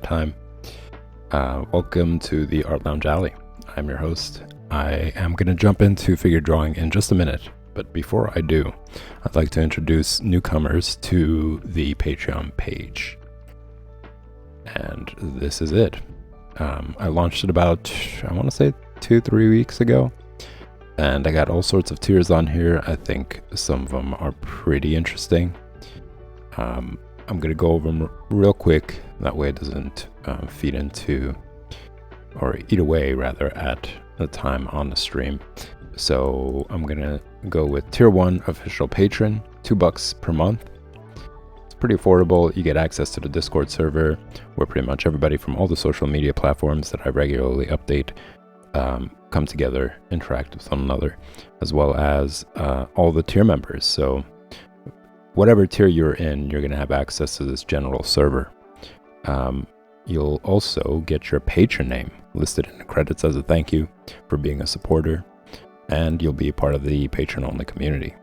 Time. Welcome to the Art Lounge Alley. I'm your host. I am going to jump into figure drawing in just a minute, but before I do, I'd like to introduce newcomers to the Patreon page. And this is it. I launched it about, I want to say 2-3 weeks ago, and I got all sorts of tiers on here. I think some of them are pretty interesting. I'm going to go over them real quick. That way it doesn't feed into, or eat away rather, at the time on the stream. So I'm going to go with Tier 1 Official Patron, $2 per month. It's pretty affordable. You get access to the Discord server, where pretty much everybody from all the social media platforms that I regularly update come together, interact with one another, as well as all the tier members. So whatever tier you're in, you're going to have access to this general server. You'll also get your patron name listed in the credits as a thank you for being a supporter, and you'll be a part of the patron-only community.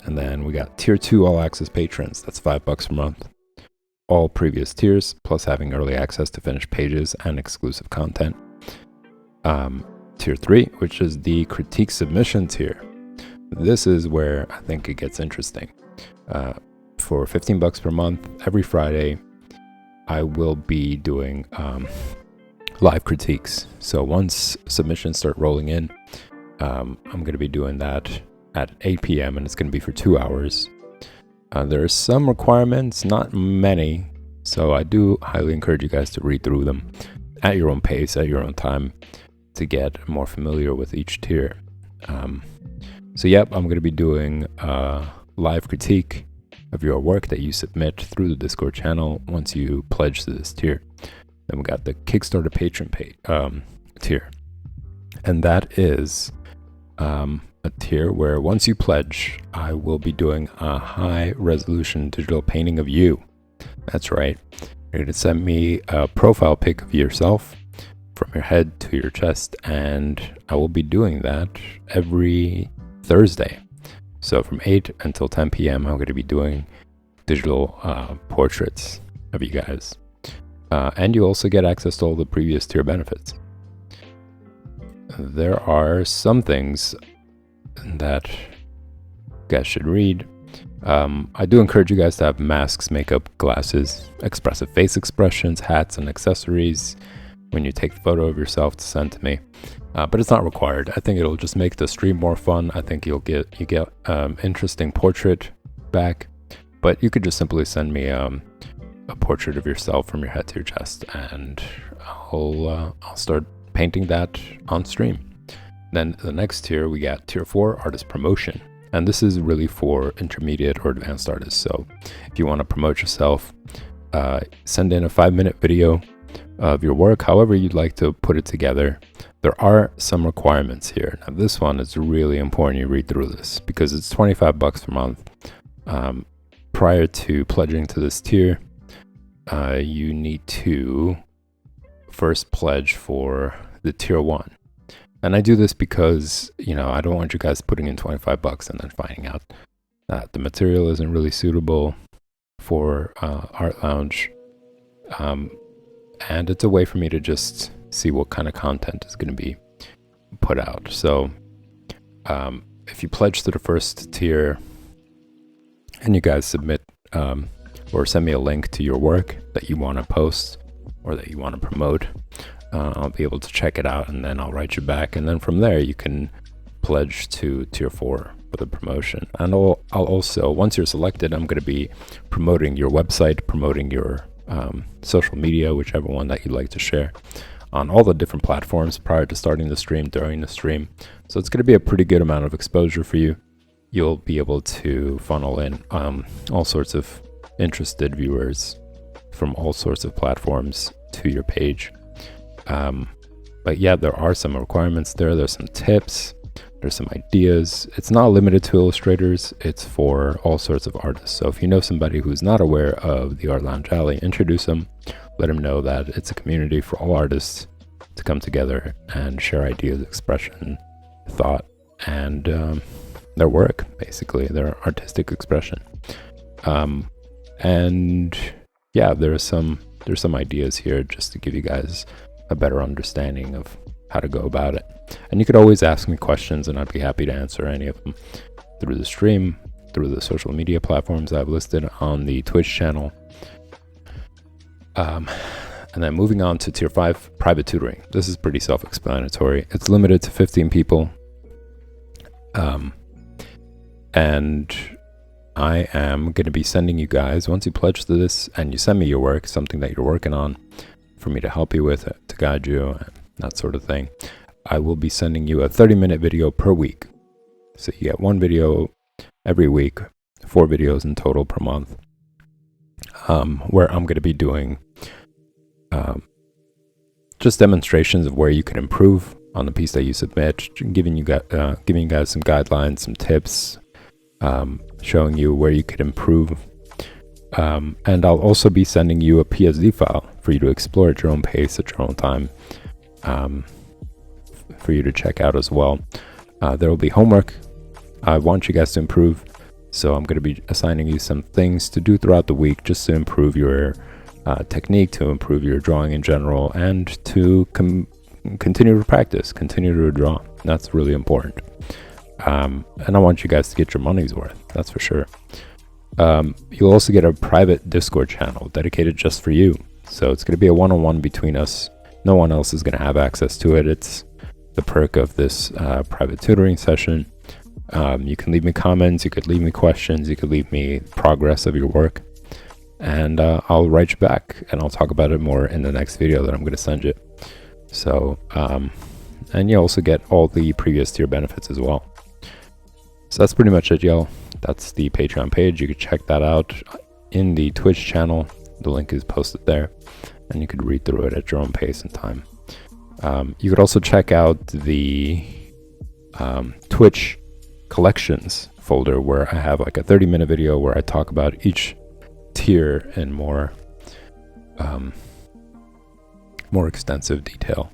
And then we got Tier 2 All Access Patrons. That's $5 per month. All previous tiers, plus having early access to finished pages and exclusive content. Tier 3, which is the Critique Submission tier. This is where I think it gets interesting. For $15 per month, every Friday, I will be doing live critiques. So once submissions start rolling in, I'm going to be doing that at 8 p.m. and it's going to be for 2 hours. There are some requirements, not many, so I do highly encourage you guys to read through them at your own pace, at your own time, to get more familiar with each tier. So yep, I'm going to be doing live critique of your work that you submit through the Discord channel once you pledge to this tier. Then we got the Kickstarter patron tier, and that is a tier where once you pledge, I will be doing a high resolution digital painting of you. That's right, you're going to send me a profile pic of yourself from your head to your chest, and I will be doing that every Thursday. So from 8 until 10 p.m., I'm going to be doing digital portraits of you guys. And you also get access to all the previous tier benefits. There are some things that you guys should read. I do encourage you guys to have masks, makeup, glasses, expressive face expressions, hats, and accessories when you take a photo of yourself to send to me. But it's not required. I think it'll just make the stream more fun. I think you get interesting portrait back, but you could just simply send me a portrait of yourself from your head to your chest, and I'll start painting that on stream. Then the next tier, we got Tier 4 Artist Promotion, and this is really for intermediate or advanced artists. So if you want to promote yourself, send in a 5-minute video of your work, however you'd like to put it together. There are some requirements here. Now this one is really important you read through this, because it's $25 per month. Prior to pledging to this tier, you need to first pledge for the Tier 1. And I do this because, I don't want you guys putting in $25 and then finding out that the material isn't really suitable for Art Lounge. And it's a way for me to just see what kind of content is going to be put out. So if you pledge to the first tier and you guys submit or send me a link to your work that you want to post or that you want to promote, I'll be able to check it out, and then I'll write you back. And then from there, you can pledge to Tier 4 for the promotion. And I'll also, once you're selected, I'm going to be promoting your website, promoting your social media, whichever one that you'd like to share, on all the different platforms prior to starting the stream, during the stream. So it's going to be a pretty good amount of exposure for you. You'll be able to funnel in all sorts of interested viewers from all sorts of platforms to your page. But yeah, there are some requirements there. There's some tips. There's some ideas. It's not limited to illustrators. It's for all sorts of artists. So if you know somebody who's not aware of the Art Lounge Alley, introduce them. Let them know that it's a community for all artists to come together and share ideas, expression, thought, and their work, basically, their artistic expression. And yeah, there are some there's some ideas here just to give you guys a better understanding of how to go about it. And you could always ask me questions, and I'd be happy to answer any of them through the stream, through the social media platforms I've listed on the Twitch channel. And then moving on to Tier 5 private tutoring. This is pretty self-explanatory. It's limited to 15 people. And I am going to be sending you guys, once you pledge to this and you send me your work, something that you're working on, for me to help you with, to guide you, and that sort of thing, I will be sending you a 30-minute video per week. So you get one video every week, 4 videos in total per month, where I'm going to be doing just demonstrations of where you can improve on the piece that you submit, giving you guys some guidelines, some tips, showing you where you could improve. And I'll also be sending you a PSD file for you to explore at your own pace, at your own time, for you to check out as well. There will be homework. I want you guys to improve, so I'm going to be assigning you some things to do throughout the week just to improve your technique, to improve your drawing in general, and to continue to practice, continue to draw. That's really important. And I want you guys to get your money's worth, that's for sure. You'll also get a private Discord channel dedicated just for you. So it's going to be a one-on-one between us. No one else is going to have access to it. It's the perk of this private tutoring session. You can leave me comments, you could leave me questions, you could leave me progress of your work, and I'll write you back, and I'll talk about it more in the next video that I'm going to send you. So, and you also get all the previous tier benefits as well. So that's pretty much it, y'all. That's the Patreon page. You could check that out in the Twitch channel. The link is posted there, and you could read through it at your own pace and time. You could also check out the Twitch collections folder, where I have like a 30-minute video where I talk about each tier in more extensive detail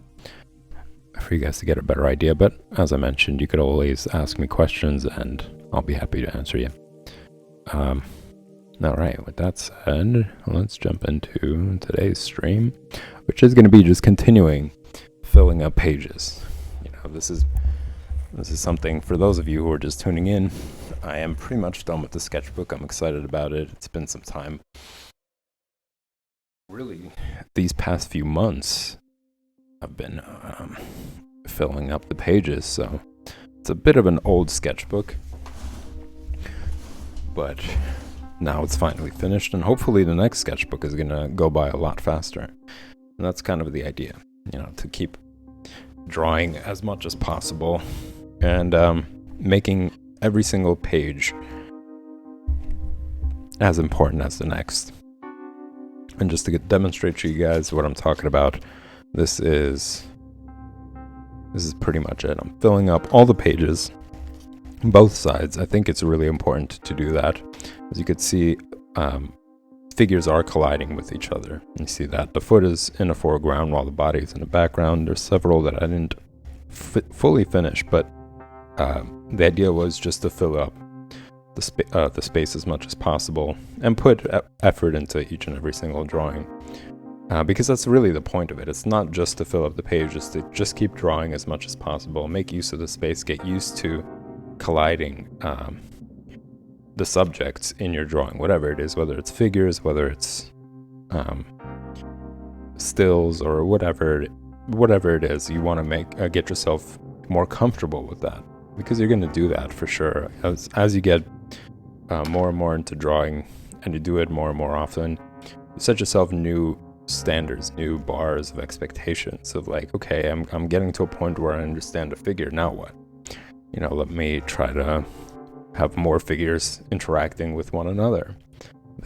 for you guys to get a better idea. But as I mentioned, you could always ask me questions and I'll be happy to answer you. All right, with that said, let's jump into today's stream, which is going to be just continuing filling up pages. You know, this is something for those of you who are just tuning in. I am pretty much done with the sketchbook. I'm excited about it. It's been some time. Really, these past few months, I've been filling up the pages, so it's a bit of an old sketchbook, but now it's finally finished, and hopefully the next sketchbook is gonna go by a lot faster. And that's kind of the idea, you know, to keep drawing as much as possible and making every single page as important as the next. And just to demonstrate to you guys what I'm talking about, this is pretty much it. I'm filling up all the pages, both sides. I think it's really important to do that. As you could see, figures are colliding with each other. You see that the foot is in the foreground while the body is in the background. There's several that I didn't fully finish, but the idea was just to fill up the space as much as possible and put effort into each and every single drawing, because that's really the point of it. It's not just to fill up the page, it's to just keep drawing as much as possible, make use of the space, get used to colliding the subjects in your drawing, whatever it is, whether it's figures, whether it's stills, or whatever it is. You want to get yourself more comfortable with that, because you're going to do that for sure as you get more and more into drawing, and you do it more and more often. You set yourself new standards, new bars of expectations of like, okay, I'm getting to a point where I understand a figure, now what? You know, let me try to have more figures interacting with one another,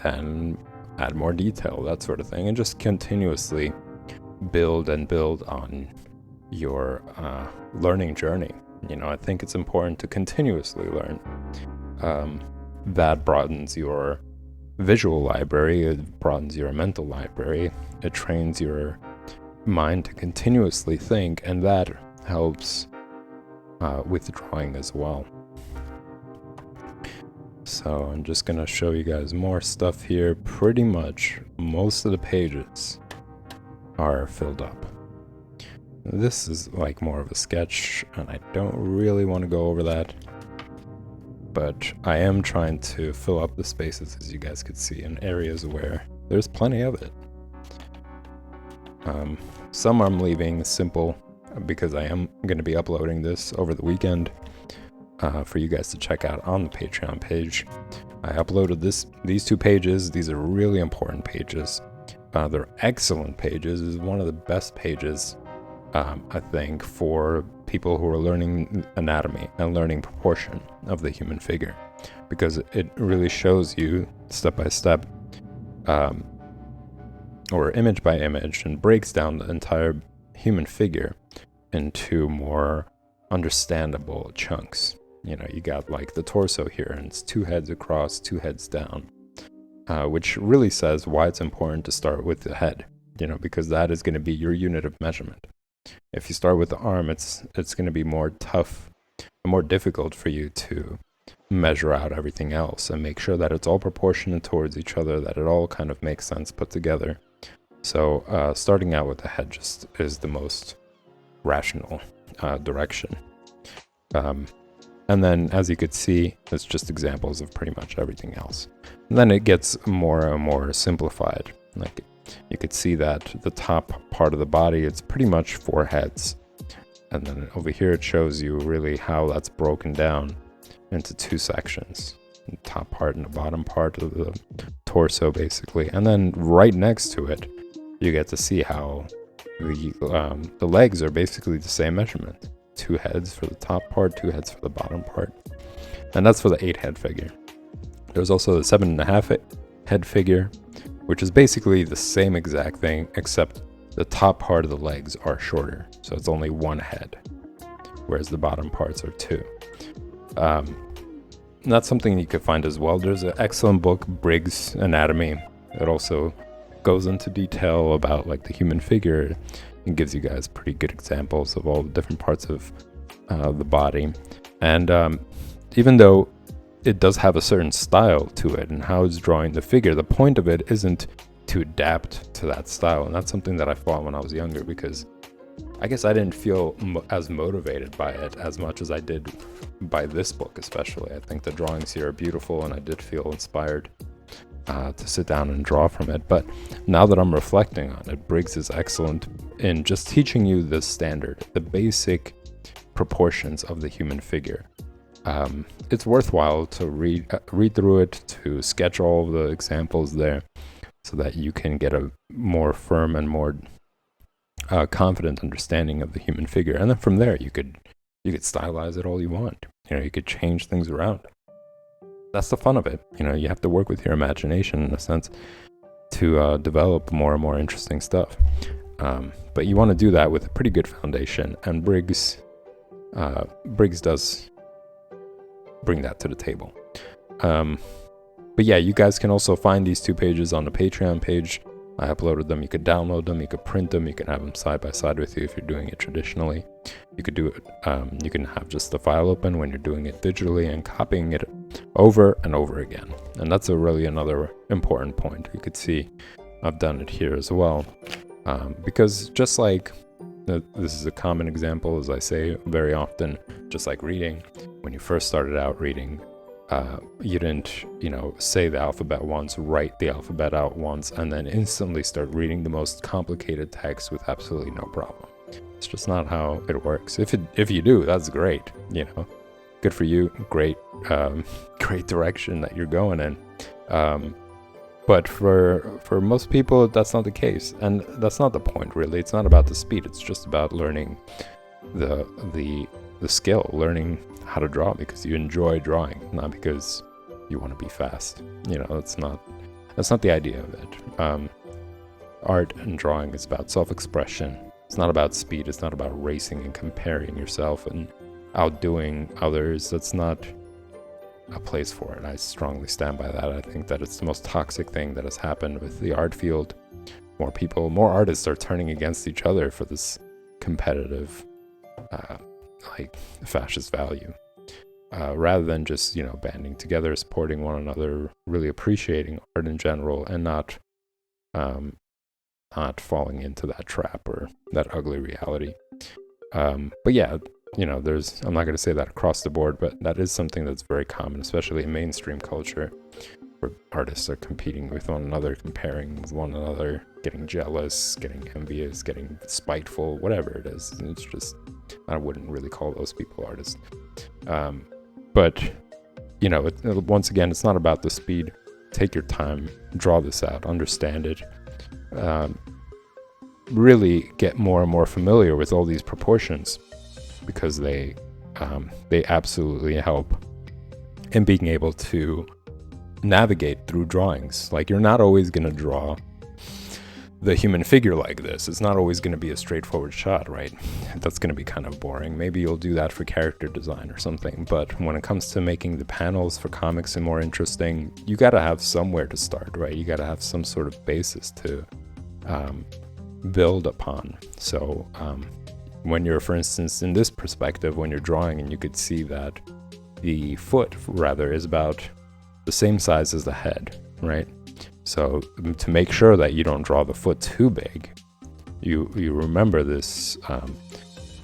then add more detail, that sort of thing, and just continuously build and build on your learning journey. You know, I think it's important to continuously learn. That broadens your visual library, it broadens your mental library, it trains your mind to continuously think, and that helps with drawing as well. So So I'm just gonna show you guys more stuff here. Pretty much most of the pages are filled up. This is like more of a sketch, and I don't really want to go over that, but I am trying to fill up the spaces, as you guys could see, in areas where there's plenty of it. Some I'm leaving simple because I am going to be uploading this over the weekend for you guys to check out on the Patreon page. I uploaded these 2 pages. These are really important pages. They're excellent pages. This is one of the best pages, I think, for people who are learning anatomy and learning proportion of the human figure, because it really shows you step by step, or image by image, and breaks down the entire human figure into more understandable chunks. You know, you got like the torso here, and it's 2 heads across, 2 heads down, which really says why it's important to start with the head, you know, because that is going to be your unit of measurement. If you start with the arm, it's going to be more tough and more difficult for you to measure out everything else and make sure that it's all proportionate towards each other, that it all kind of makes sense put together. So starting out with the head just is the most rational direction. And then, as you could see, it's just examples of pretty much everything else. And then it gets more and more simplified. Like, you could see that the top part of the body, it's pretty much 4 heads. And then over here it shows you really how that's broken down into 2 sections. The top part and the bottom part of the torso, basically. And then right next to it, you get to see how the legs are basically the same measurement. 2 heads for the top part, 2 heads for the bottom part. And that's for the 8-head figure. There's also the 7.5 head figure, which is basically the same exact thing, except the top part of the legs are shorter. So it's only 1 head, whereas the bottom parts are 2. And that's something you could find as well. There's an excellent book, Briggs Anatomy. It also goes into detail about like the human figure and gives you guys pretty good examples of all the different parts of the body. And even though it does have a certain style to it and how it's drawing the figure, the point of it isn't to adapt to that style. And that's something that I fought when I was younger, because I guess I didn't feel as motivated by it as much as I did by this book, especially. I think the drawings here are beautiful, and I did feel inspired to sit down and draw from it. But now that I'm reflecting on it, Briggs is excellent in just teaching you the standard, the basic proportions of the human figure. It's worthwhile to read through it, to sketch all of the examples there, so that you can get a more firm and more confident understanding of the human figure. And then from there, you could stylize it all you want. You know, you could change things around. That's the fun of it. You know, you have to work with your imagination in a sense to develop more and more interesting stuff. But you want to do that with a pretty good foundation, and Briggs does bring that to the table. But yeah, you guys can also find these 2 pages on the Patreon page. I uploaded them. You could download them, you could print them, you can have them side by side with you if you're doing it traditionally. You could do it, you can have just the file open when you're doing it digitally and copying it over and over again. And that's really another important point. You could see I've done it here as well. Because just like, this is a common example, as I say very often, just like reading. When you first started out reading, you didn't, say the alphabet once, write the alphabet out once, and then instantly start reading the most complicated text with absolutely no problem. It's just not how it works. If you do, that's great. Good for you. Great, great direction that you're going in. But for most people, that's not the case, and that's not the point, really. It's not about the speed. It's just about learning the skill, learning how to draw because you enjoy drawing, not because you want to be fast. That's not the idea of it. Art and drawing is about self-expression. It's not about speed. It's not about racing and comparing yourself and outdoing others. That's not a place for it. I strongly stand by that. I think that it's the most toxic thing that has happened with the art field. More artists are turning against each other for this competitive, fascist value. rather than just, banding together, supporting one another, really appreciating art in general, and not falling into that trap or that ugly reality. But yeah, I'm not going to say that across the board, but that is something that's very common, especially in mainstream culture, where artists are competing with one another, comparing with one another, getting jealous, getting envious, getting spiteful, whatever it is. It's just, I wouldn't really call those people artists. But, once again, it's not about the speed. Take your time, draw this out, understand it. Really get more and more familiar with all these proportions, because they absolutely help in being able to navigate through drawings. Like, you're not always going to draw the human figure like this. It's not always going to be a straightforward shot, right? That's going to be kind of boring. Maybe you'll do that for character design or something, but when it comes to making the panels for comics and more interesting, you got to have somewhere to start, right? You got to have some sort of basis to build upon. So when you're, for instance, in this perspective, when you're drawing and you could see that the foot rather is about the same size as the head, right? So to make sure that you don't draw the foot too big, you remember this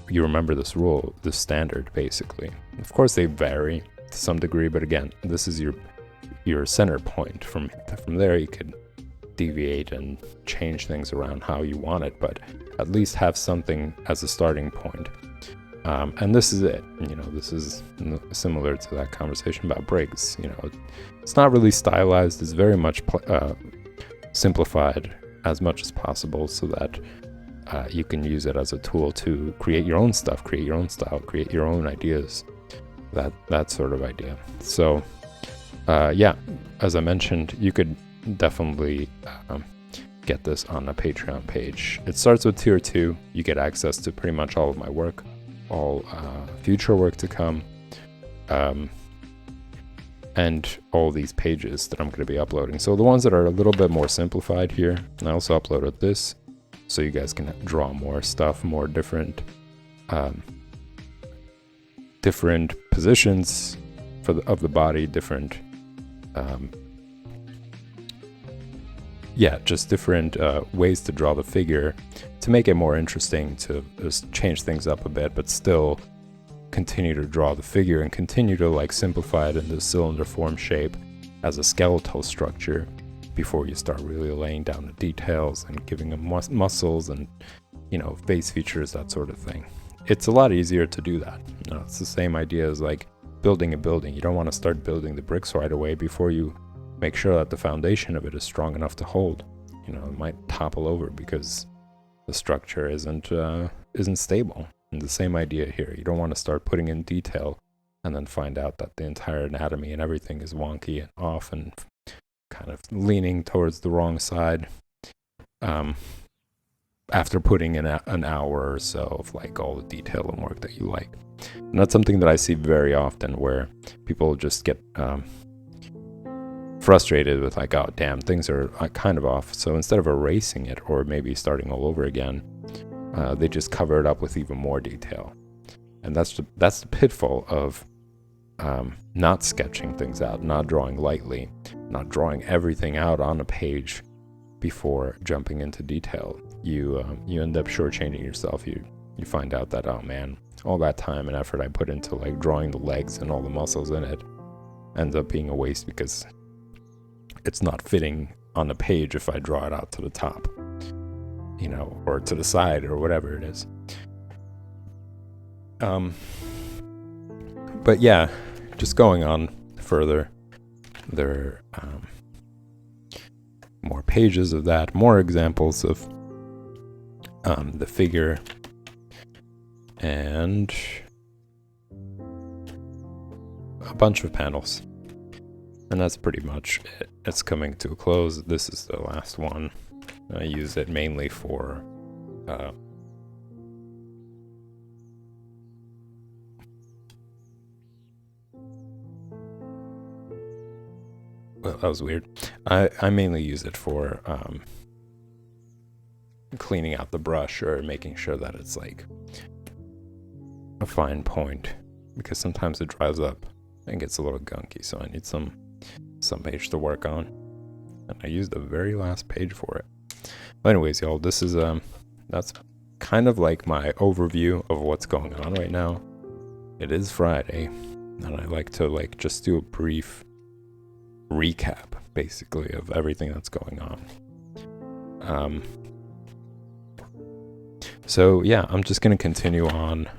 rule, this standard, basically. Of course, they vary to some degree, but again, this is your center point. From there, you could deviate and change things around how you want it, but at least have something as a starting point. And this is it. This is similar to that conversation about Briggs. It's not really stylized. It's very much simplified as much as possible, so that you can use it as a tool to create your own stuff, create your own style, create your own ideas. That sort of idea. So, yeah, as I mentioned, you could definitely get this on a Patreon page. It starts with tier 2. You get access to pretty much all of my work, all future work to come, and all these pages that I'm going to be uploading. So the ones that are a little bit more simplified here, and I also uploaded this so you guys can draw more stuff, more different positions of the body, different just different ways to draw the figure to make it more interesting, to just change things up a bit, but still continue to draw the figure and continue to simplify it into cylinder form shape as a skeletal structure before you start really laying down the details and giving them muscles and face features, that sort of thing. It's a lot easier to do that. It's the same idea as building a building. You don't want to start building the bricks right away before you make sure that the foundation of it is strong enough to hold. It might topple over because the structure isn't stable. And the same idea here. You don't want to start putting in detail and then find out that the entire anatomy and everything is wonky and off and kind of leaning towards the wrong side after putting in an hour or so of all the detail and work that you like. And that's something that I see very often, where people just get frustrated with oh damn, things are kind of off. So instead of erasing it or maybe starting all over again, they just cover it up with even more detail. And that's the pitfall of not sketching things out, not drawing lightly, not drawing everything out on a page before jumping into detail. You end up shortchanging yourself. You find out that, oh man, all that time and effort I put into drawing the legs and all the muscles in it ends up being a waste because it's not fitting on the page if I draw it out to the top, or to the side or whatever it is. But yeah, just going on further, there are more pages of that, more examples of the figure, and a bunch of panels. And that's pretty much it. It's coming to a close. This is the last one. I use it mainly for well, that was weird. I mainly use it for cleaning out the brush or making sure that it's a fine point, because sometimes it dries up It gets a little gunky, so I need some page to work on. And I used the very last page for it. But anyways, y'all, this is that's kind of like my overview of what's going on right now. It is Friday, and I like to just do a brief recap, basically, of everything that's going on. So yeah, I'm just gonna continue on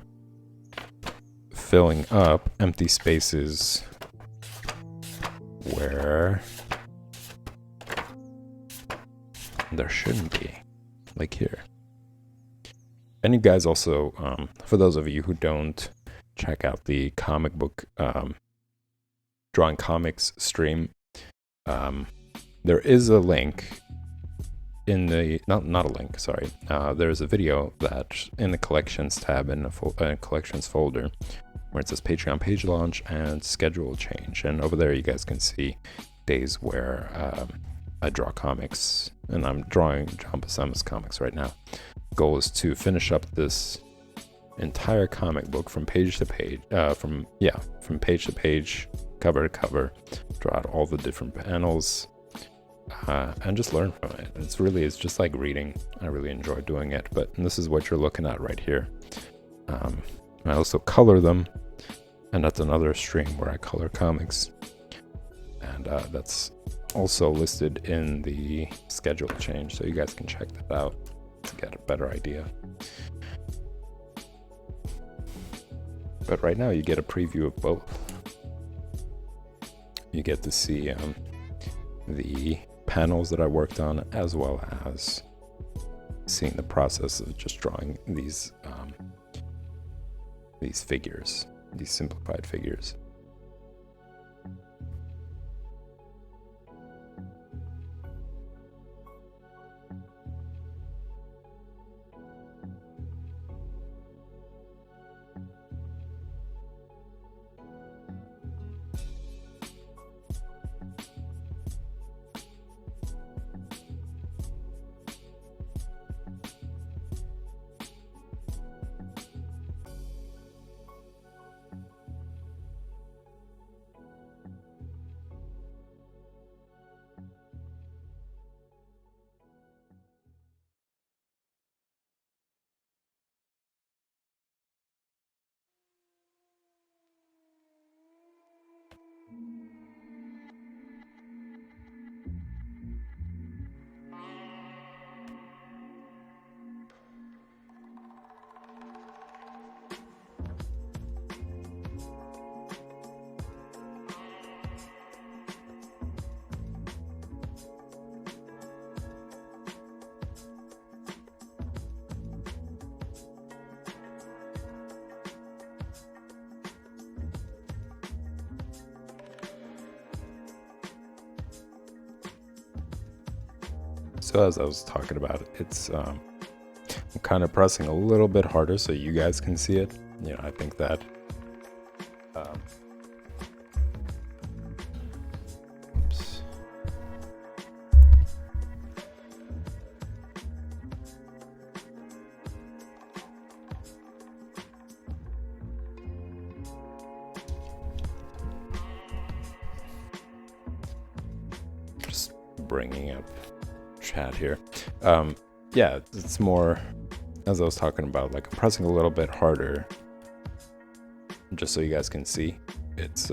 filling up empty spaces where there shouldn't be, like here. And you guys also, for those of you who don't check out the comic book drawing comics stream, there is a link in the not a link, sorry. There's a video that in the collections tab in the collections folder where it says Patreon page launch and schedule change, and over there you guys can see days where I draw comics, and I'm drawing John Buscema's comics right now. Goal is to finish up this entire comic book from page to page, from page to page, cover to cover, draw out all the different panels, and just learn from it. It's just like reading. I really enjoy doing it, but this is what you're looking at right here. I also color them, and that's another stream where I color comics, and that's also listed in the schedule change, so you guys can check that out to get a better idea. But right now you get a preview of both. You get to see the panels that I worked on, as well as seeing the process of just drawing these figures, these simplified figures. So as I was talking about, it's I'm kind of pressing a little bit harder so you guys can see it. I think that oops. Just bringing up chat here. Yeah, it's more, as I was talking about, like I'm pressing a little bit harder just so you guys can see. It's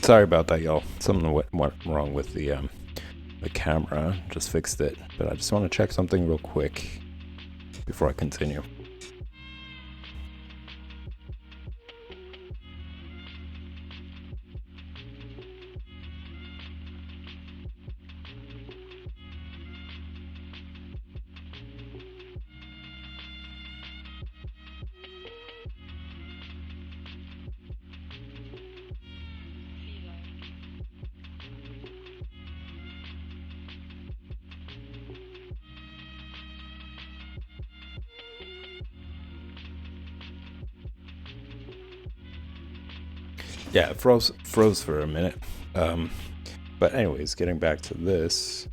Sorry about that, y'all. Something went wrong with the camera. Just fixed it, but I just want to check something real quick before I continue. Yeah, it froze for a minute. But anyways, getting back to this,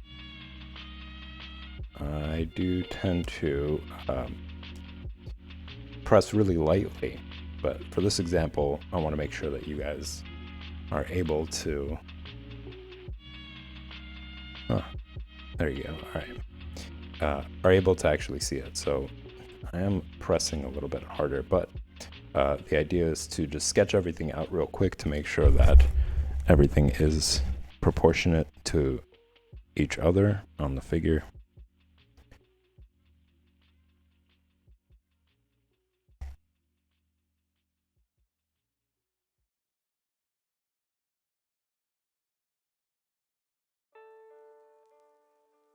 I do tend to press really lightly, but for this example, I want to make sure that you guys are able to... there you go. All right. Are able to actually see it. So I am pressing a little bit harder, but the idea is to just sketch everything out real quick to make sure that everything is proportionate to each other on the figure.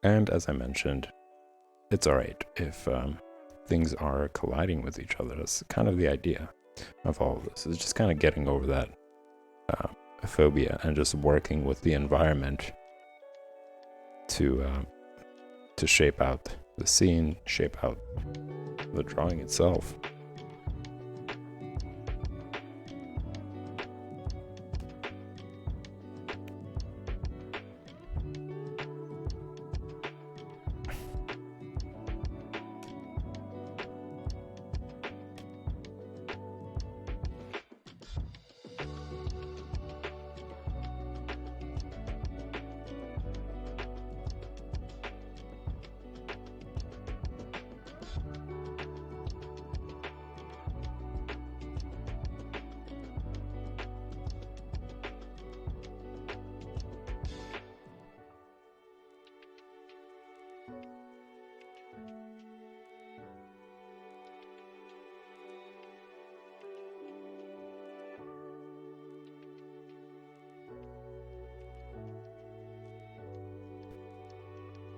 And as I mentioned, it's alright if things are colliding with each other. That's kind of the idea of all of this. It's just kind of getting over that phobia and just working with the environment to shape out the scene, shape out the drawing itself.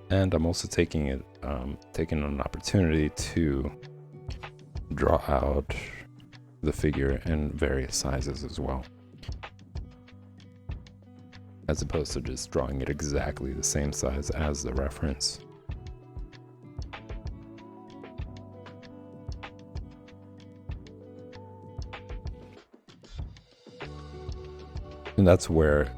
And I'm also taking an opportunity to draw out the figure in various sizes as well, as opposed to just drawing it exactly the same size as the reference. And that's where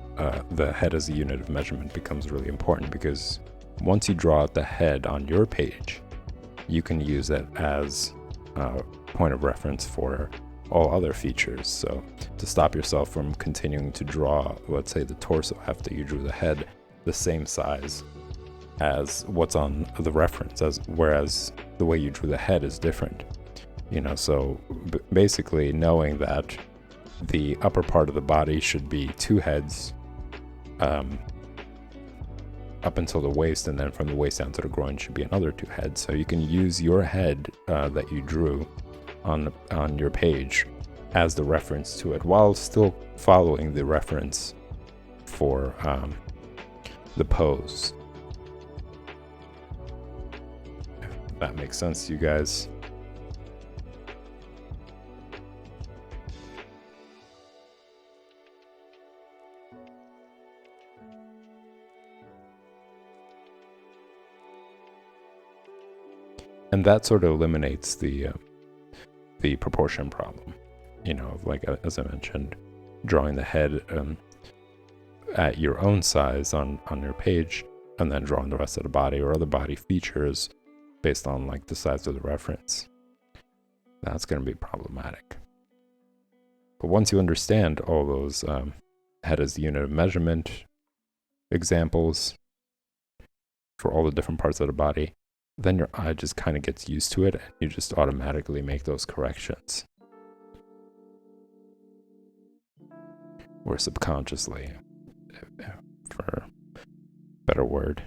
the head as a unit of measurement becomes really important, because once you draw out the head on your page, you can use it as a point of reference for all other features. So to stop yourself from continuing to draw, let's say, the torso after you drew the head the same size as what's on the reference, whereas the way you drew the head is different. So basically knowing that the upper part of the body should be two heads up until the waist, and then from the waist down to the groin should be another two heads. So you can use your head that you drew on your page as the reference to it, while still following the reference for the pose. If that makes sense to you guys. And that sort of eliminates the proportion problem, like as I mentioned, drawing the head at your own size on your page, and then drawing the rest of the body or other body features based on like the size of the reference. That's going to be problematic. But once you understand all those head as the unit of measurement examples for all the different parts of the body, then your eye just kind of gets used to it, and you just automatically make those corrections. or subconsciously, for a better word.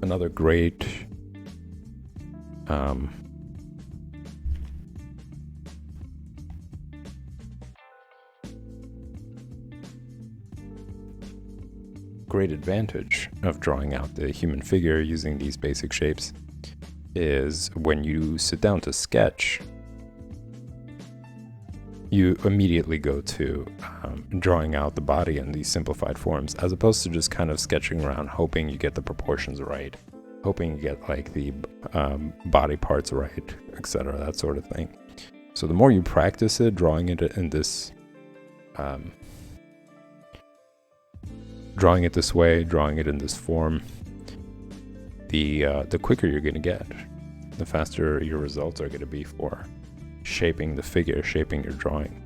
Another great great advantage of drawing out the human figure using these basic shapes is when you sit down to sketch, you immediately go to drawing out the body in these simplified forms, as opposed to just kind of sketching around, hoping you get the proportions right, hoping you get like the body parts right, etc., that sort of thing. So the more you practice it, drawing it in this, drawing it this way, drawing it in this form, the quicker you're going to get, the faster your results are going to be for shaping the figure, shaping your drawing.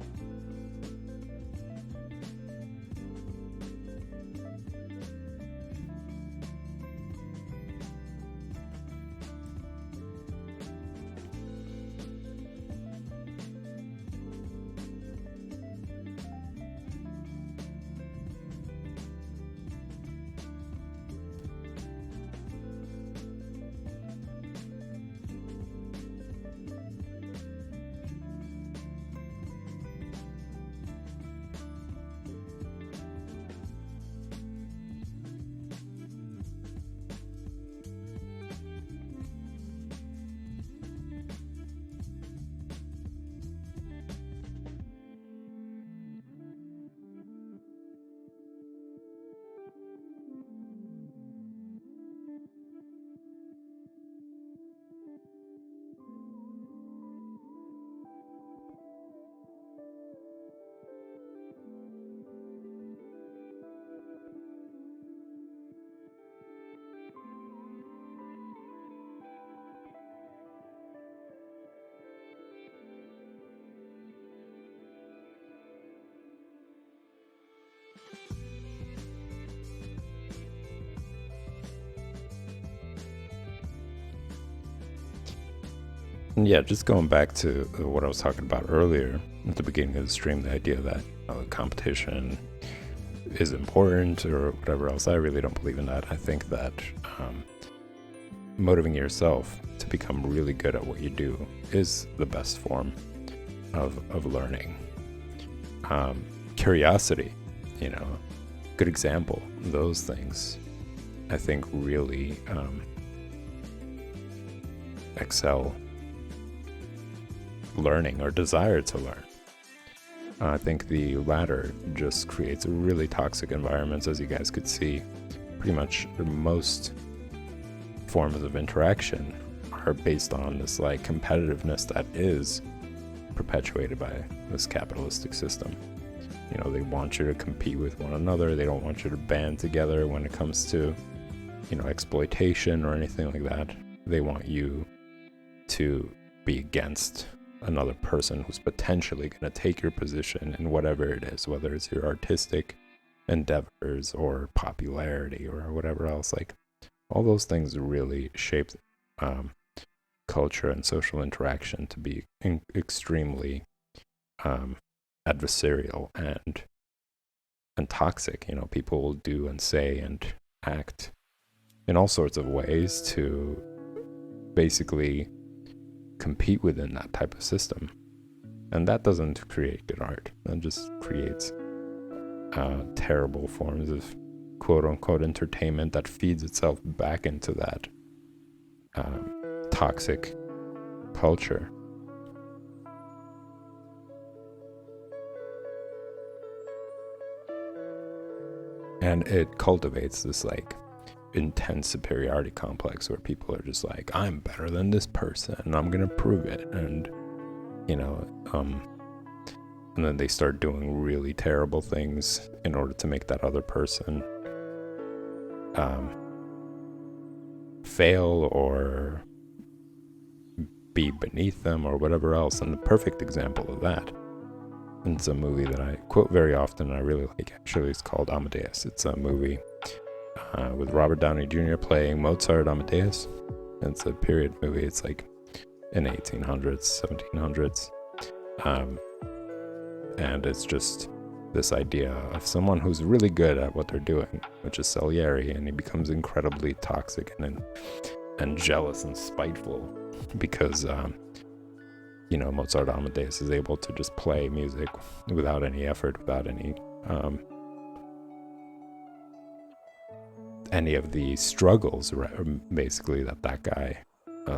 And yeah, just going back to what I was talking about earlier at the beginning of the stream, the idea that competition is important or whatever else, I really don't believe in that. I think that motivating yourself to become really good at what you do is the best form of learning. Curiosity, good example. Those things, I think, really excel learning or desire to learn. I think the latter just creates really toxic environments, as you guys could see. Pretty much most forms of interaction are based on this like competitiveness that is perpetuated by this capitalistic system. They want you to compete with one another. They don't want you to band together when it comes to, exploitation or anything like that. They want you to be against another person who's potentially going to take your position in whatever it is, whether it's your artistic endeavors or popularity or whatever else. Like, all those things really shape culture and social interaction to be extremely adversarial and toxic. People will do and say and act in all sorts of ways to basically compete within that type of system, and that doesn't create good art. That just creates terrible forms of quote-unquote entertainment that feeds itself back into that toxic culture. And it cultivates this like intense superiority complex where people are just like, I'm better than this person and I'm gonna prove it, and and then they start doing really terrible things in order to make that other person fail or be beneath them or whatever else. And the perfect example of that And it's a movie that I quote very often and I really like. Actually, it's called Amadeus. It's a movie with Robert Downey Jr. playing Mozart Amadeus. It's a period movie. It's like in 1800s, 1700s. And it's just this idea of someone who's really good at what they're doing, which is Salieri, and he becomes incredibly toxic and jealous and spiteful because Mozart Amadeus is able to just play music without any effort, without any of the struggles, basically, that guy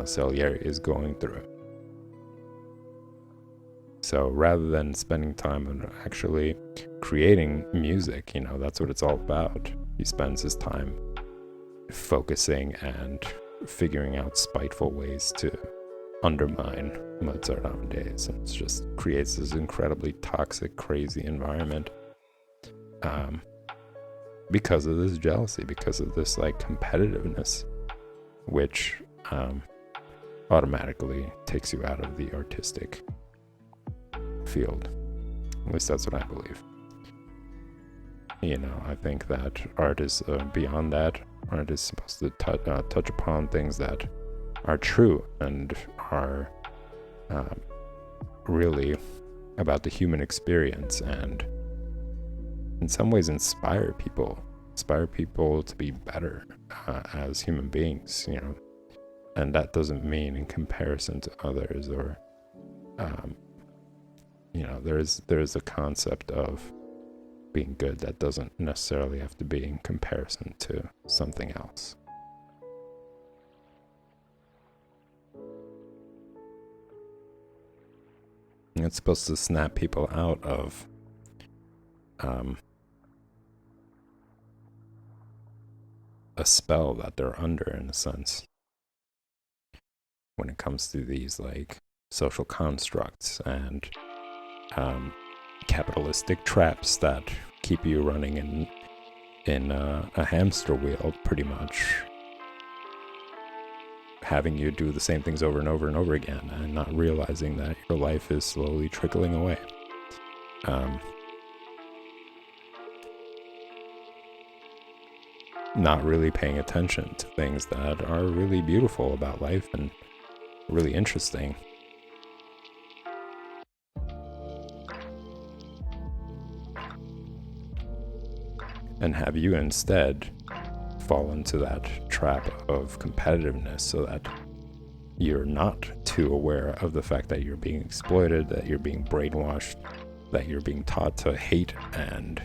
Salieri is going through. So rather than spending time on actually creating music, that's what it's all about. He spends his time focusing and figuring out spiteful ways to undermine Mozart Amadeus, and it just creates this incredibly toxic, crazy environment because of this jealousy, because of this like competitiveness, which automatically takes you out of the artistic field. At least that's what I believe. I think that art is beyond that. Art is supposed to touch upon things that are true and are really about the human experience, and in some ways inspire people to be better as human beings, and that doesn't mean in comparison to others, or there's a concept of being good that doesn't necessarily have to be in comparison to something else. It's supposed to snap people out of a spell that they're under, in a sense, when it comes to these like social constructs and capitalistic traps that keep you running in a hamster wheel, pretty much, having you do the same things over and over and over again, and not realizing that your life is slowly trickling away. Not really paying attention to things that are really beautiful about life and really interesting. And have you instead fall into that trap of competitiveness, so that you're not too aware of the fact that you're being exploited, that you're being brainwashed, that you're being taught to hate and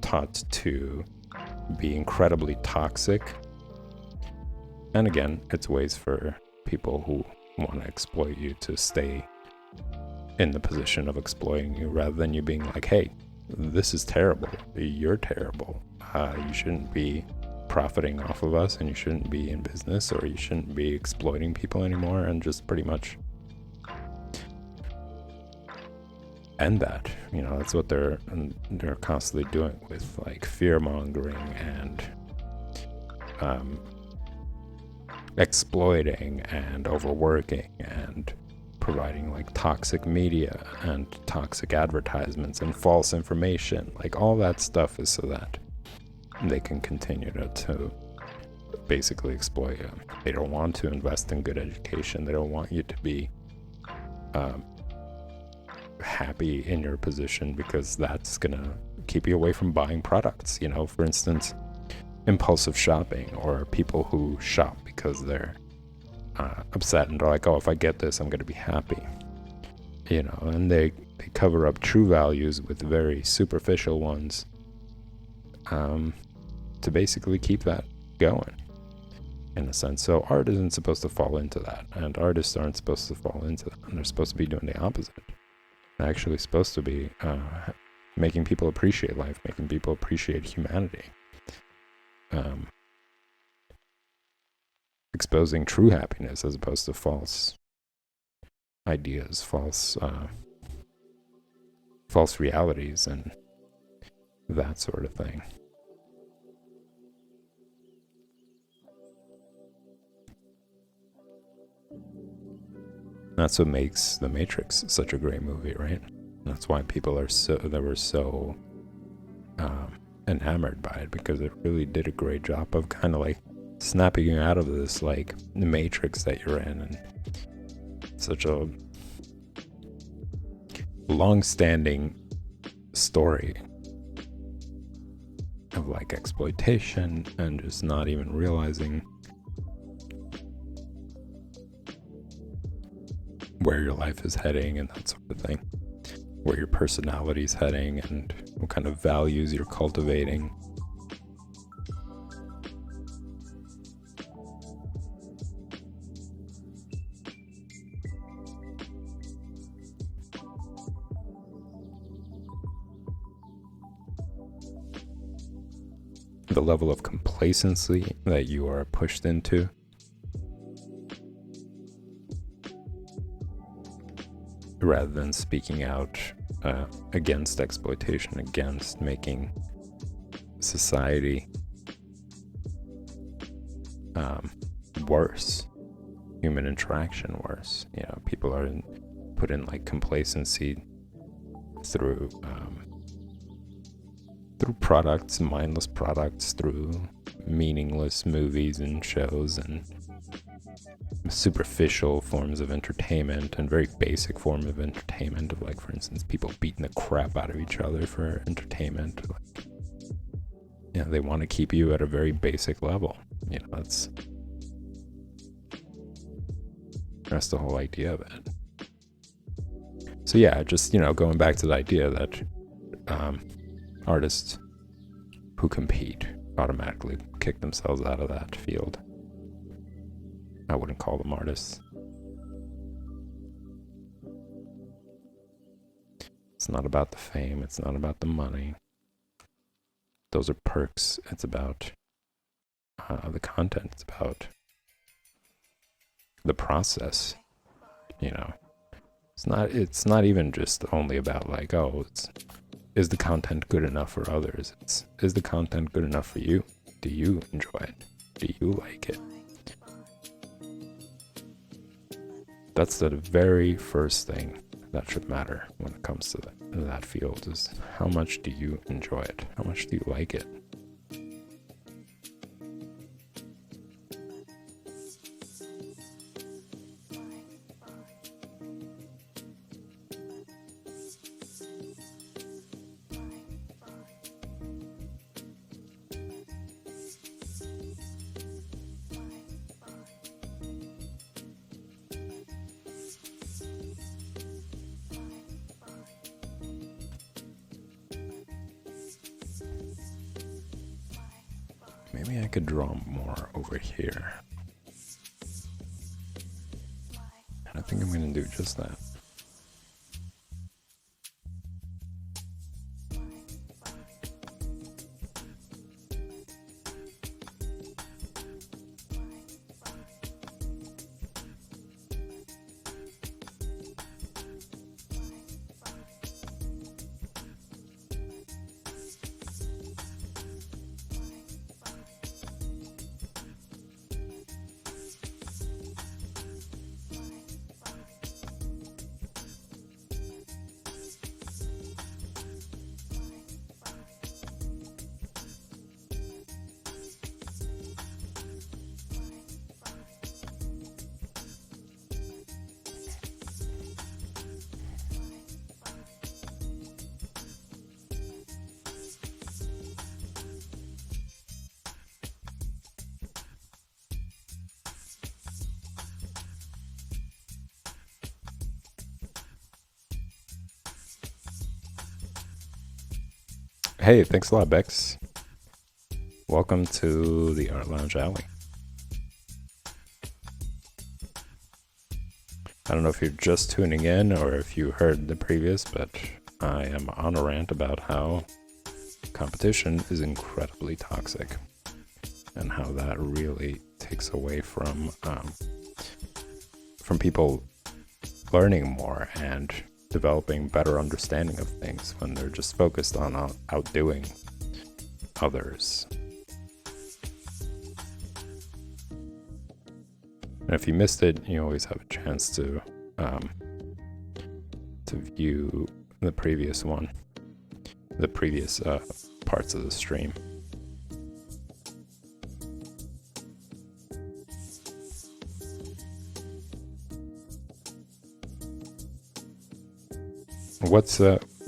taught to be incredibly toxic. And again, it's ways for people who want to exploit you to stay in the position of exploiting you, rather than you being like, hey, this is terrible, you're terrible, you shouldn't be profiting off of us, and you shouldn't be in business, or you shouldn't be exploiting people anymore, and just pretty much end that. That's what they're constantly doing with like fear mongering and exploiting and overworking and providing like toxic media and toxic advertisements and false information. Like all that stuff is so that they can continue to basically exploit you. They don't want to invest in good education. They don't want you to be happy in your position, because that's gonna keep you away from buying products. For instance, impulsive shopping, or people who shop because they're upset and they're like, oh, if I get this, I'm gonna be happy. And they cover up true values with very superficial ones to basically keep that going, in a sense. So art isn't supposed to fall into that, and artists aren't supposed to fall into that, and they're supposed to be doing the opposite. They're actually supposed to be making people appreciate life, making people appreciate humanity, exposing true happiness as opposed to false ideas, false realities, and that sort of thing. That's what makes The Matrix such a great movie, right? That's why people are they were so enamored by it, because it really did a great job of kind of like snapping you out of this like matrix that you're in, and such a long-standing story of like exploitation and just not even realizing where your life is heading and that sort of thing, where your personality is heading and what kind of values you're cultivating. The level of complacency that you are pushed into. Rather than speaking out against exploitation, against making society worse, human interaction worse. You know, people are put in like complacency through products, mindless products, through meaningless movies and shows and superficial forms of entertainment and very basic form of entertainment of, like, for instance, people beating the crap out of each other for entertainment. Like, you know, they want to keep you at a very basic level. You know, that's the whole idea of it. So yeah, just, you know, going back to the idea that artists who compete automatically kick themselves out of that field. I wouldn't call them artists. It's not about the fame. It's not about the money. Those are perks. It's about the content. It's about the process. You know, it's not even just only about like, oh, is the content good enough for others? Is the content good enough for you? Do you enjoy it? Do you like it? That's the very first thing that should matter when it comes to that field, is how much do you enjoy it? How much do you like it? Maybe I could draw more over here. And I think I'm going to do just that. Hey, thanks a lot, Bex. Welcome to the Art Lounge Alley. I don't know if you're just tuning in or if you heard the previous, but I am on a rant about how competition is incredibly toxic and how that really takes away from people learning more and developing better understanding of things when they're just focused on outdoing others. And if you missed it, you always have a chance to view the previous one, the previous parts of the stream.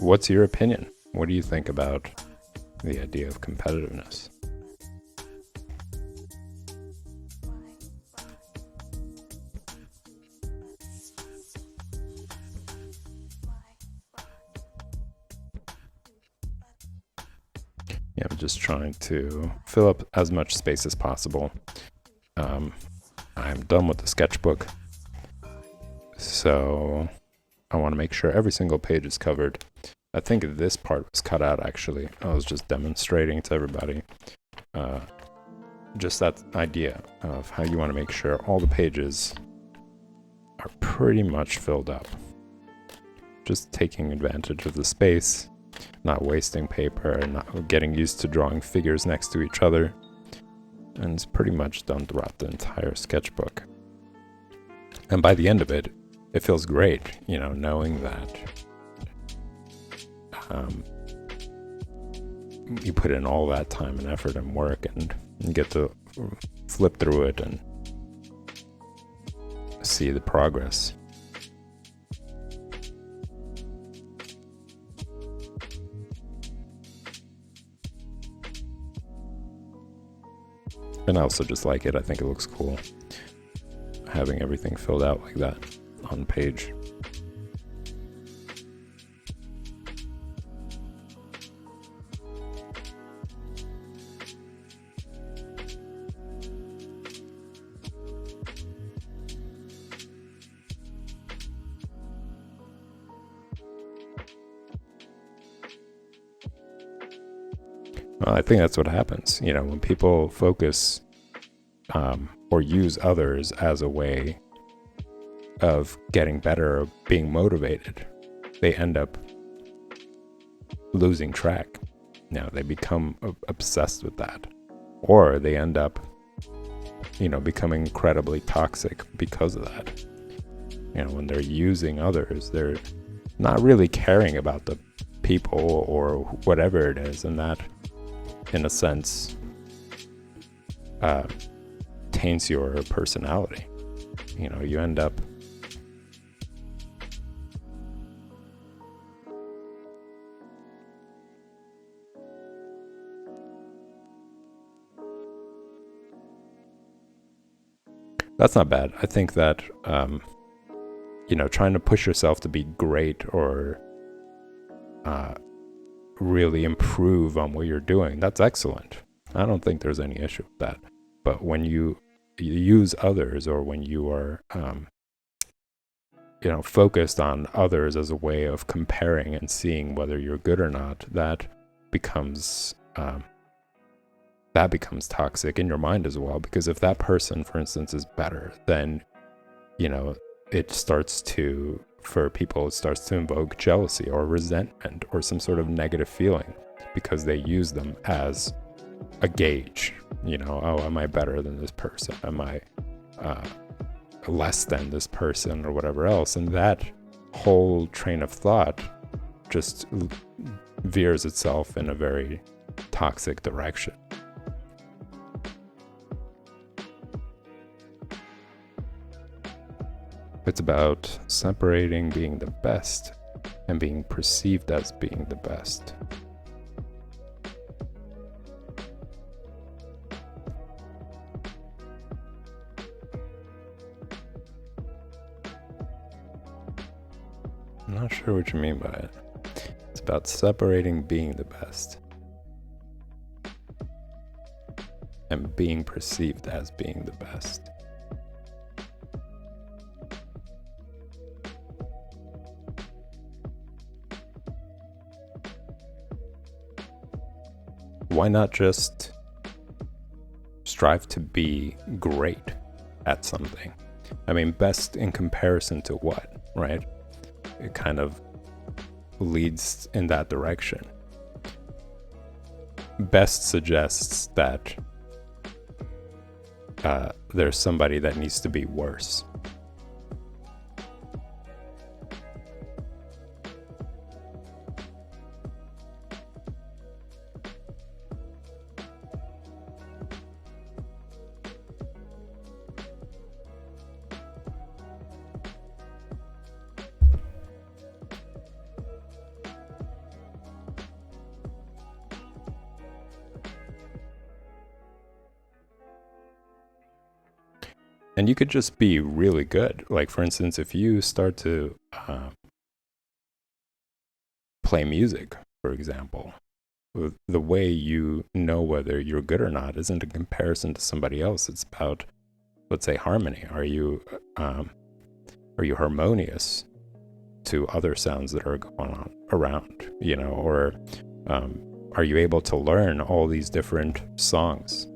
What's your opinion? What do you think about the idea of competitiveness? Yeah, I'm just trying to fill up as much space as possible. I'm done with the sketchbook, so I want to make sure every single page is covered. I think this part was cut out, actually. I was just demonstrating to everybody just that idea of how you want to make sure all the pages are pretty much filled up. Just taking advantage of the space, not wasting paper, and not getting used to drawing figures next to each other. And it's pretty much done throughout the entire sketchbook. And by the end of it, it feels great, you know, knowing that you put in all that time and effort and work, and you get to flip through it and see the progress. And I also just like it. I think it looks cool, having everything filled out like that on page. Well, I think that's what happens, you know, when people focus or use others as a way of getting better or being motivated, they end up losing track. You know, they become obsessed with that, or they end up, you know, becoming incredibly toxic because of that. You know, when they're using others, they're not really caring about the people or whatever it is, and that, in a sense, taints your personality. You know, you end up that's not bad. I think that you know, trying to push yourself to be great or really improve on what you're doing, that's excellent. I don't think there's any issue with that. But when you use others, or when you are you know, focused on others as a way of comparing and seeing whether you're good or not, that becomes toxic in your mind as well. Because if that person, for instance, is better, then, you know, it starts to invoke jealousy or resentment or some sort of negative feeling, because they use them as a gauge. You know, oh, am I better than this person? Am I less than this person, or whatever else? And that whole train of thought just veers itself in a very toxic direction. It's about separating being the best and being perceived as being the best. I'm not sure what you mean by it. It's about separating being the best and being perceived as being the best. Why not just strive to be great at something? I mean, best in comparison to what, right? It kind of leads in that direction. Best suggests that there's somebody that needs to be worse. And you could just be really good. Like, for instance, if you start to play music, for example, the way you know whether you're good or not isn't a comparison to somebody else. It's about, let's say, harmony. Are you harmonious to other sounds that are going on around, or are you able to learn all these different songs?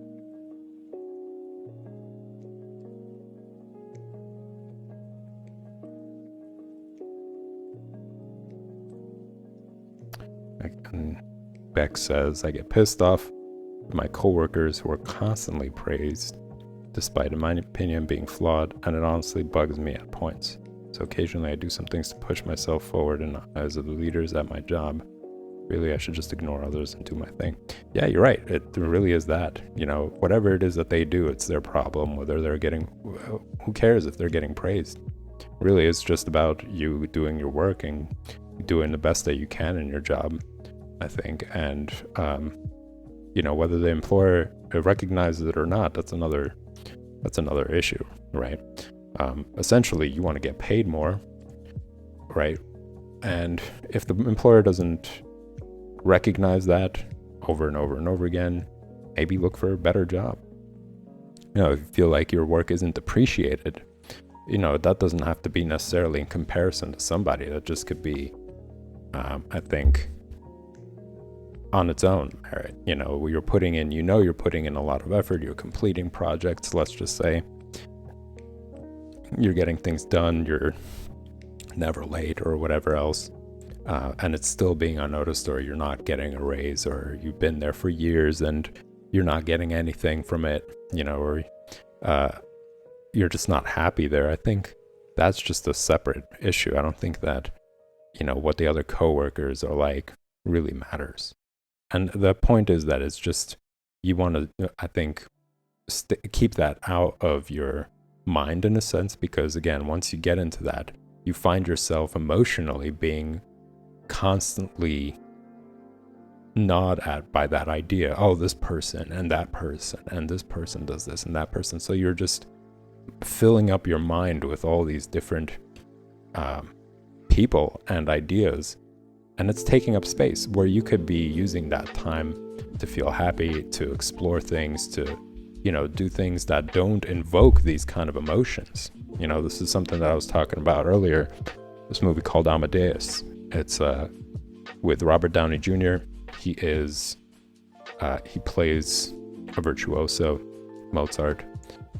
Beck says, I get pissed off with my coworkers who are constantly praised, despite, in my opinion, being flawed, and it honestly bugs me at points. So occasionally I do some things to push myself forward in the eyes of the leaders at my job. Really, I should just ignore others and do my thing. Yeah, you're right. It really is that. Whatever it is that they do, it's their problem. Whether they're getting, who cares if they're getting praised? Really, it's just about you doing your work and doing the best that you can in your job, I think. And, whether the employer recognizes it or not, that's another issue, right? Essentially, you want to get paid more, right? And if the employer doesn't recognize that over and over and over again, maybe look for a better job. If you feel like your work isn't appreciated, that doesn't have to be necessarily in comparison to somebody. That just could be, I think, on its own merit. You're putting in a lot of effort. You're completing projects, let's just say. You're getting things done. You're never late or whatever else. And it's still being unnoticed, or you're not getting a raise, or you've been there for years and you're not getting anything from it, or you're just not happy there. I think that's just a separate issue. I don't think that, what the other coworkers are like really matters. And the point is that it's just, you want to, I think, keep that out of your mind in a sense, because again, once you get into that, you find yourself emotionally being constantly gnawed at by that idea. Oh, this person and that person and this person does this and that person. So you're just filling up your mind with all these different people and ideas, and it's taking up space where you could be using that time to feel happy, to explore things, to do things that don't invoke these kind of emotions. This is something that I was talking about earlier, this movie called Amadeus. It's with Robert Downey Jr. He plays a virtuoso, Mozart,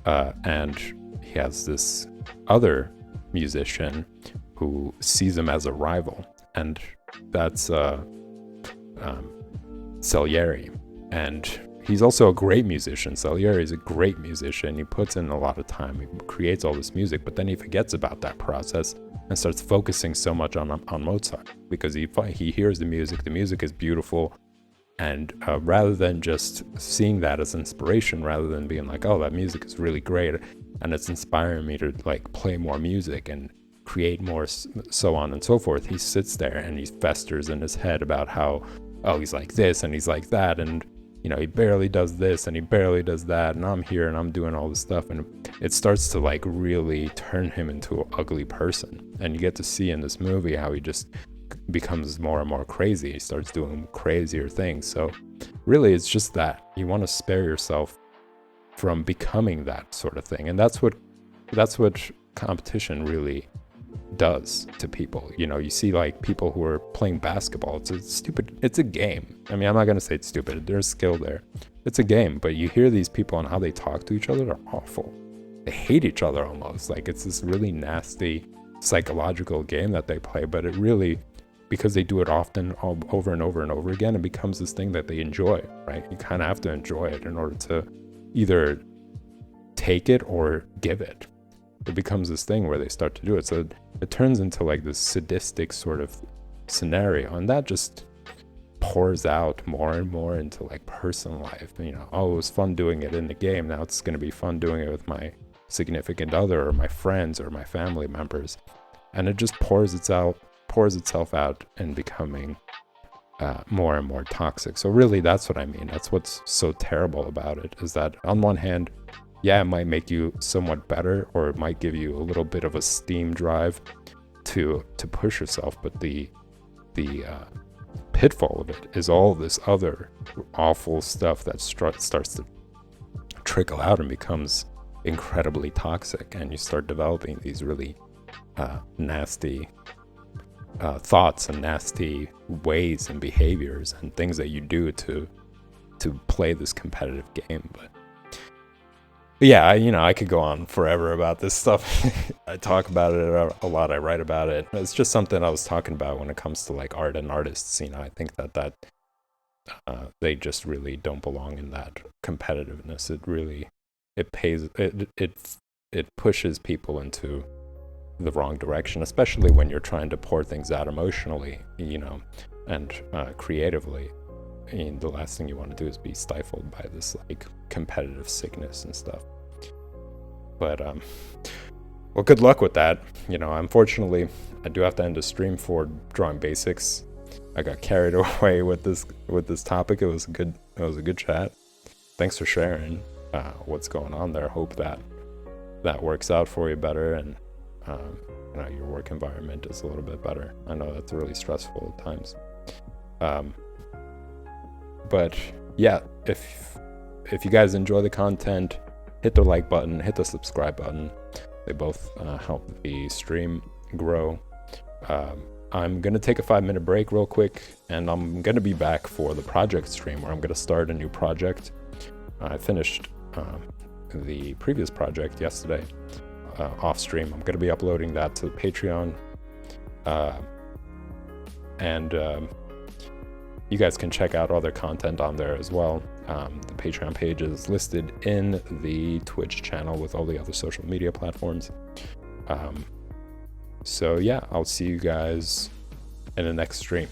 and he has this other musician who sees him as a rival, and that's Salieri. And he's also a great musician. Salieri is a great musician. He puts in a lot of time. He creates all this music, but then he forgets about that process and starts focusing so much on Mozart, because he hears the music is beautiful, and rather than just seeing that as inspiration, rather than being like, oh, that music is really great and it's inspiring me to like play more music and create more, so on and so forth, he sits there and he festers in his head about how, oh, he's like this and he's like that, and he barely does this and he barely does that, and I'm here and I'm doing all this stuff, and it starts to like really turn him into an ugly person. And you get to see in this movie how he just becomes more and more crazy. He starts doing crazier things. So really, it's just that you want to spare yourself from becoming that sort of thing, and that's what competition really does to people. You see like people who are playing basketball. It's a game. I mean, I'm not going to say it's stupid. There's skill there. It's a game, but you hear these people and how they talk to each other, they're awful. They hate each other almost. Like, it's this really nasty psychological game that they play, but it really, because they do it often, over and over and over again, it becomes this thing that they enjoy, right? You kind of have to enjoy it in order to either take it or give it. It becomes this thing where they start to do it. So it turns into like this sadistic sort of scenario, and that just pours out more and more into like personal life. Oh, it was fun doing it in the game. Now it's going to be fun doing it with my significant other or my friends or my family members. And it just pours itself out and becoming more and more toxic. So really, that's what I mean. That's what's so terrible about it, is that on one hand, yeah, it might make you somewhat better, or it might give you a little bit of a steam drive to push yourself. But the pitfall of it is all this other awful stuff that starts to trickle out and becomes incredibly toxic, and you start developing these really nasty thoughts and nasty ways and behaviors and things that you do to play this competitive game. But yeah, I could go on forever about this stuff. I talk about it a lot. I write about it. It's just something I was talking about when it comes to like art and artists. I think that they just really don't belong in that competitiveness. It pushes people into the wrong direction, especially when you're trying to pour things out emotionally, and creatively. The last thing you want to do is be stifled by this like competitive sickness and stuff. But well, good luck with that. Unfortunately, I do have to end the stream for drawing basics. I got carried away with this topic. It was a good chat. Thanks for sharing what's going on there. Hope that works out for you better, and your work environment is a little bit better. I know that's really stressful at times. But yeah, if you guys enjoy the content, hit the like button, hit the subscribe button. They both help the stream grow. I'm going to take a 5-minute break real quick, and I'm going to be back for the project stream where I'm going to start a new project. I finished the previous project yesterday off stream. I'm going to be uploading that to Patreon. And you guys can check out other content on there as well. The Patreon page is listed in the Twitch channel with all the other social media platforms. So yeah, I'll see you guys in the next stream.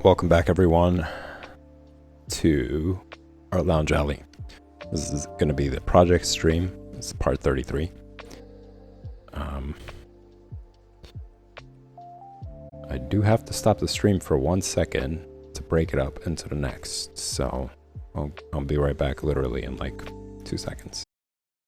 Welcome back, everyone, to Art Lounge Alley. This is going to be the project stream. It's part 33. I do have to stop the stream for 1 second to break it up into the next, so I'll be right back literally in like 2 seconds.